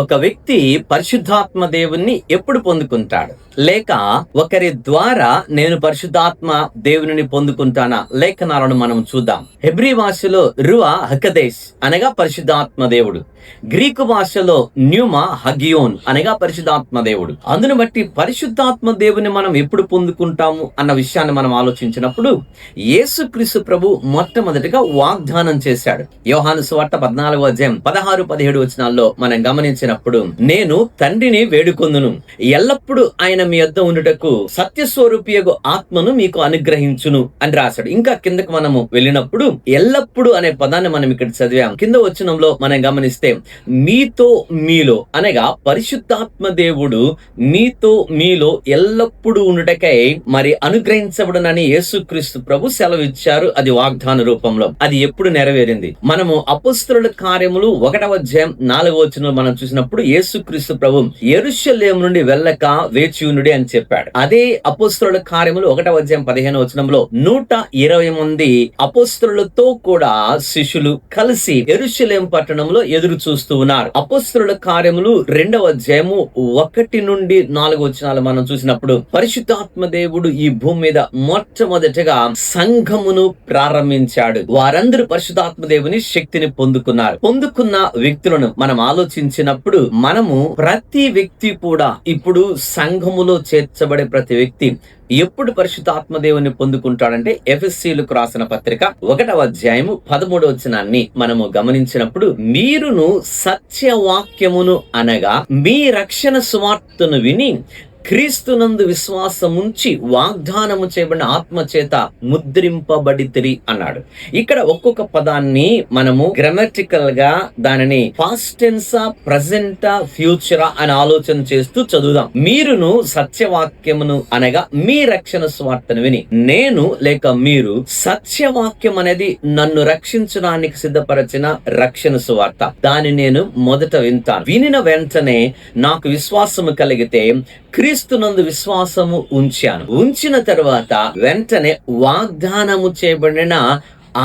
ఒక వ్యక్తి పరిశుద్ధాత్మ దేవుణ్ణి ఎప్పుడు పొందుకుంటాడు? లేక ఒకరి ద్వారా నేను పరిశుద్ధాత్మ దేవుని పొందుకుంటానా? లేఖనాలను మనం చూద్దాం. హెబ్రీ భాషలో రువా హకదేశ్ అనగా పరిశుద్ధాత్మ దేవుడు, గ్రీకు భాషలో న్యూమా హగియోన్ అనగా పరిశుద్ధాత్మ దేవుడు. అందును బట్టి పరిశుద్ధాత్మ దేవుని మనం ఎప్పుడు పొందుకుంటాము అన్న విషయాన్ని మనం ఆలోచించినప్పుడు యేసుక్రీస్తు ప్రభు మొట్టమొదటిగా వాగ్దానం చేశాడు. యోహాను సువార్త 14:16-17 వచనాల్లో మనం గమనించినప్పుడు, నేను తండ్రిని వేడుకొందును, ఎల్లప్పుడూ ఆయన మీ యొద్ద ఉండుటకు సత్యస్వరూపియగు ఆత్మను మీకు అనుగ్రహించును అని రాశాడు. ఇంకా కిందకు మనము వెళ్ళినప్పుడు ఎల్లప్పుడు అనే పదాన్ని మనం ఇక్కడ చదివాం. కింద వచనంలో మనం గమనిస్తే మీతో మీలో అనగా పరిశుద్ధాత్మ దేవుడు మీతో మీలో ఎల్లప్పుడూ ఉండుటకై మరి అనుగ్రహించబడునని యేసుక్రీస్తు ప్రభు సెలవిచ్చారు. అది వాగ్దాన రూపంలో. అది ఎప్పుడు నెరవేరింది? మనము అపొస్తలుల కార్యములు 1:4 మనం చూసినప్పుడు యేసుక్రీస్తు ప్రభు యెరూషలేము నుండి వెళ్ళక వేచియుండుడి అని చెప్పాడు. అదే అపొస్తలుల కార్యములు 1:15 120 మంది అపొస్తలులతో కూడా శిష్యులు కలిసి యెరూషలేము పట్టణంలో ఎదురు చూస్తూ ఉన్నారు. అపొస్తలుల కార్యములు 2:1-4 మనం చూసినప్పుడు పరిశుద్ధాత్మ దేవుడు ఈ భూమి మీద మొట్టమొదటిగా సంఘమును ప్రారంభించాడు. వారందరూ పరిశుద్ధాత్మ దేవుని శక్తిని పొందుకున్నారు. పొందుకున్న వ్యక్తులను మనం ఆలోచించినప్పుడు మనము ప్రతి వ్యక్తి కూడా ఇప్పుడు సంఘములో చేర్చబడే ప్రతి వ్యక్తి ఎప్పుడు పరిశుద్ధాత్మ దేవుని పొందుకుంటాడంటే ఎఫెసీయులకు రాసిన పత్రిక 1:13 మనము గమనించినప్పుడు, మీరును సత్యవాక్యమును అనగా మీ రక్షణ సువార్తను విని క్రీస్తునందు విశ్వాసముంచి వాగ్దానము చేయబడిన ఆత్మ చేత ముద్రింపబడితిరి అన్నాడు. ఇక్కడ ఒక్కొక్క పదాన్ని మనము గ్రామటికల్ గా దానిని పాస్ట్ టెన్సా, ప్రజెంటా, ఫ్యూచరా అని ఆలోచన చేస్తూ చదువుదాం. మీరును సత్యవాక్యమును అనగా మీ రక్షణ సువార్తను విని, నేను లేక మీరు, సత్యవాక్యం అనేది నన్ను రక్షించడానికి సిద్ధపరచిన రక్షణ సువార్త. దాన్ని నేను మొదట వింటాను. వినిన వెంటనే నాకు విశ్వాసము కలిగితే క్రీస్తునందు విశ్వాసము ఉంచిన తరువాత వెంటనే వాగ్దానము చేయబడిన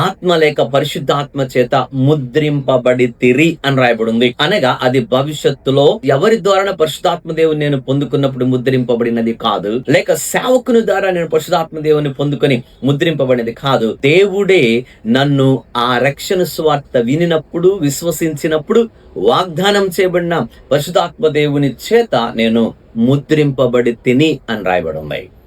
ఆత్మ లేక పరిశుద్ధాత్మ చేత ముద్రింపబడితిరి అని రాయబడింది. అనగా అది భవిష్యత్తులో ఎవరి ద్వారా పరిశుద్ధాత్మ దేవుని నేను పొందుకున్నప్పుడు ముద్రింపబడినది కాదు, లేక సేవకుని ద్వారా నేను పరిశుద్ధాత్మ దేవుని పొందుకొని ముద్రింపబడినది కాదు. దేవుడే నన్ను ఆ రక్షణ సువార్త వినినప్పుడు, విశ్వసించినప్పుడు వాగ్దానం చేయబడిన పరిశుద్ధాత్మ దేవుని చేత నేను ముద్రింపబడి తిని అని రాయబడి ఉన్నాయి.